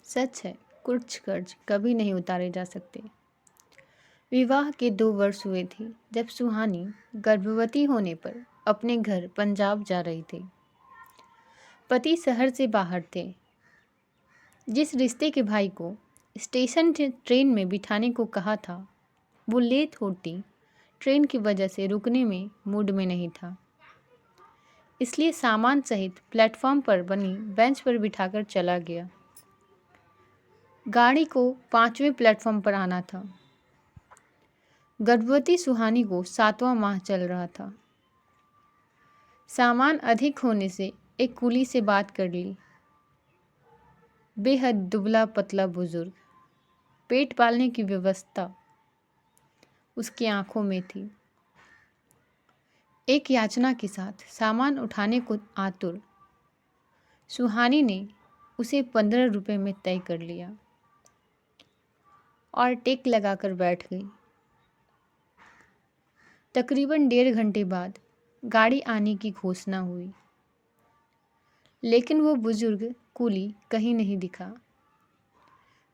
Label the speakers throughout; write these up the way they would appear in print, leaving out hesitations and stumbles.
Speaker 1: सच है, कुछ कर्ज कभी नहीं उतारे जा सकते। विवाह के 2 वर्ष हुए थे जब सुहानी गर्भवती होने पर अपने घर पंजाब जा रही थी। पति शहर से बाहर थे। जिस रिश्ते के भाई को स्टेशन ट्रेन में बिठाने को कहा था, वो लेट होती ट्रेन की वजह से रुकने में मूड में नहीं था। इसलिए सामान सहित प्लेटफॉर्म पर बनी बेंच पर बिठाकर चला गया। गाड़ी को 5वें प्लेटफॉर्म पर आना था। गर्भवती सुहानी को 7वां माह चल रहा था। सामान अधिक होने से एक कुली से बात कर ली। बेहद दुबला पतला बुजुर्ग, पेट पालने की व्यवस्था उसकी आंखों में थी। एक याचना के साथ सामान उठाने को आतुर सुहानी ने उसे 15 रुपये में तय कर लिया और टेक लगाकर बैठ गई। तकरीबन 1.5 घंटे बाद गाड़ी आने की घोषणा हुई, लेकिन वो बुजुर्ग कूली कहीं नहीं दिखा।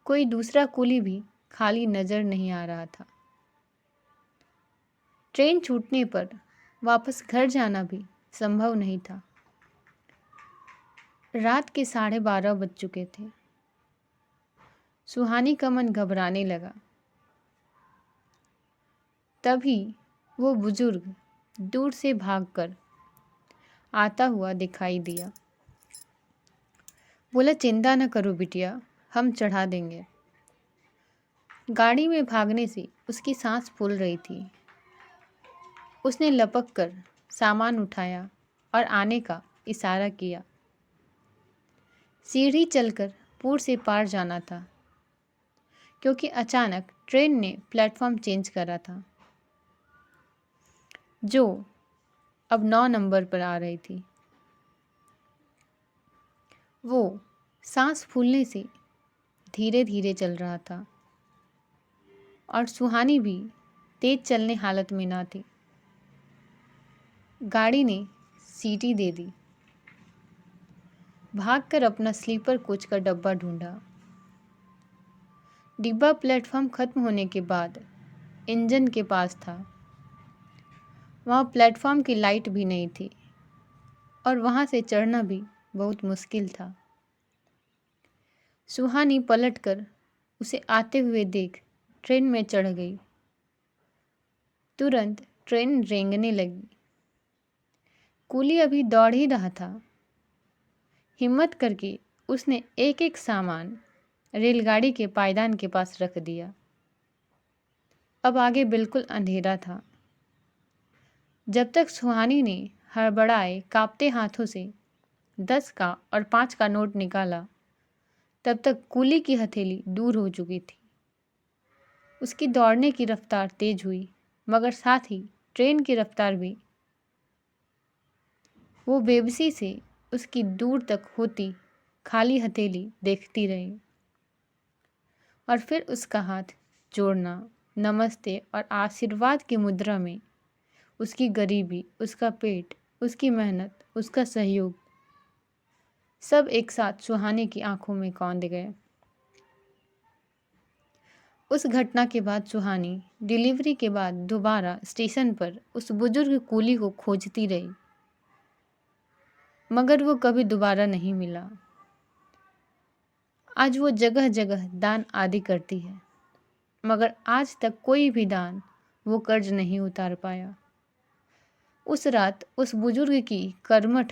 Speaker 1: कोई दूसरा कूली भी खाली नजर नहीं आ रहा था। ट्रेन छूटने पर वापस घर जाना भी संभव नहीं था। रात के 12:30 बज चुके थे। सुहानी का मन घबराने लगा। तभी वो बुजुर्ग दूर से भागकर आता हुआ दिखाई दिया। बोला, चिंता न करो बिटिया, हम चढ़ा देंगे। गाड़ी में भागने से उसकी सांस फूल रही थी। उसने लपक कर सामान उठाया और आने का इशारा किया। सीढ़ी चलकर पुल से पार जाना था, क्योंकि अचानक ट्रेन ने प्लेटफॉर्म चेंज करा था, जो अब 9 नंबर पर आ रही थी। वो सांस फूलने से धीरे धीरे चल रहा था और सुहानी भी तेज चलने हालत में ना थी। गाड़ी ने सीटी दे दी। भागकर अपना स्लीपर कोच का डब्बा ढूंढा। डिब्बा प्लेटफॉर्म खत्म होने के बाद इंजन के पास था। वहाँ प्लेटफॉर्म की लाइट भी नहीं थी और वहाँ से चढ़ना भी बहुत मुश्किल था। सुहानी पलटकर उसे आते हुए देख ट्रेन में चढ़ गई। तुरंत ट्रेन रेंगने लगी। कूली अभी दौड़ ही रहा था। हिम्मत करके उसने एक एक सामान रेलगाड़ी के पायदान के पास रख दिया। अब आगे बिल्कुल अंधेरा था। जब तक सुहानी ने हड़बड़ाए कांपते हाथों से 10 का और 5 का नोट निकाला, तब तक कूली की हथेली दूर हो चुकी थी। उसकी दौड़ने की रफ्तार तेज हुई, मगर साथ ही ट्रेन की रफ्तार भी। वो बेबसी से उसकी दूर तक होती खाली हथेली देखती रही और फिर उसका हाथ जोड़ना, नमस्ते और आशीर्वाद की मुद्रा में उसकी गरीबी, उसका पेट, उसकी मेहनत, उसका सहयोग, सब एक साथ सुहाने की आंखों में कौंध गए। उस घटना के बाद सुहानी डिलीवरी के बाद दोबारा स्टेशन पर उस बुजुर्ग कूली को खोजती रही, मगर वो कभी दोबारा नहीं मिला। आज वो जगह जगह दान आदि करती है, मगर आज तक कोई भी दान वो कर्ज नहीं उतार पाया। उस रात उस बुजुर्ग की कर्मठ